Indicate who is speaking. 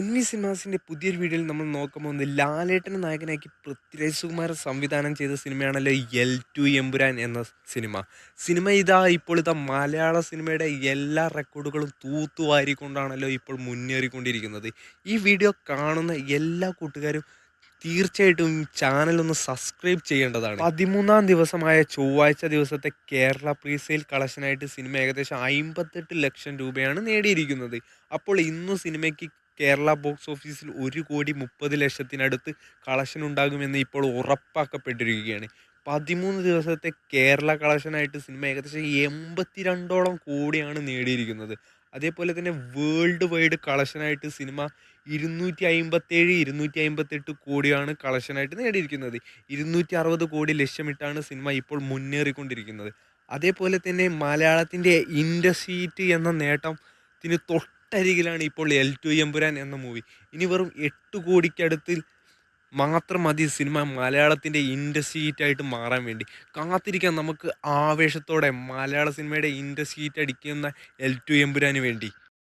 Speaker 1: എൻവി സിനിമാസിന്റെ പുതിയൊരു വീഡിയോയിൽ നമ്മൾ നോക്കാൻ പോകുന്നത് ലാലേട്ടനെ നായകനാക്കി പൃഥ്വിരാജ് സുകുമാരൻ സംവിധാനം ചെയ്ത സിനിമയാണല്ലോ എൽ 2 എമ്പുരാൻ എന്ന സിനിമ ഇപ്പോൾ മലയാള സിനിമയുടെ എല്ലാ റെക്കോർഡുകളും തൂത്തുവാരിക്കൊണ്ടാണല്ലോ ഇപ്പോൾ മുന്നേറിക്കൊണ്ടിരിക്കുന്നത്. ഈ വീഡിയോ കാണുന്ന എല്ലാ കൂട്ടുകാരും തീർച്ചയായിട്ടും ചാനൽ ഒന്ന് സബ്സ്ക്രൈബ് ചെയ്യേണ്ടതാണ്. 13-ാം ദിവസമായ ചൊവ്വാഴ്ച ദിവസത്തെ കേരള പ്രീസെയിൽ കളക്ഷനായിട്ട് സിനിമ ഏകദേശം 58 ലക്ഷം രൂപയാണ് നേടിയിരിക്കുന്നത്. അപ്പോൾ ഇന്നു സിനിമയ്ക്ക് കേരള ബോക്സ് ഓഫീസിൽ 1,30,00,000-ത്തിനടുത്ത് കളക്ഷൻ ഉണ്ടാകുമെന്ന് ഇപ്പോൾ ഉറപ്പാക്കപ്പെട്ടിരിക്കുകയാണ്. 13 ദിവസത്തെ കേരള കളക്ഷനായിട്ട് സിനിമ ഏകദേശം 82ഓളം കോടിയാണ് നേടിയിരിക്കുന്നത്. അതേപോലെ തന്നെ വേൾഡ് വൈഡ് കളക്ഷനായിട്ട് സിനിമ 257, 258 കോടിയാണ് കളക്ഷനായിട്ട് നേടിയിരിക്കുന്നത്. 260 കോടി ലക്ഷ്യമിട്ടാണ് സിനിമ ഇപ്പോൾ മുന്നേറിക്കൊണ്ടിരിക്കുന്നത്. അതേപോലെ തന്നെ മലയാളത്തിൻ്റെ ഇൻഡസ്ട്രി എന്ന നേട്ടത്തിന് തൊട്ടരികിലാണ് ഇപ്പോൾ എൽ 2 എമ്പുരാൻ എന്ന മൂവി. ഇനി വെറും 8 കോടിക്കടുത്ത് മാത്രം മതി സിനിമ മലയാളത്തിൻ്റെ ഇൻഡസ്ട്രി ഹിറ്റായിട്ട് മാറാൻ വേണ്ടി. കാത്തിരിക്കാം നമുക്ക് ആവേശത്തോടെ മലയാള സിനിമയുടെ ഇൻഡസ്ട്രി ഹിറ്റ് അടിക്കുന്ന എൽ 2 എമ്പുരാന് വേണ്ടി.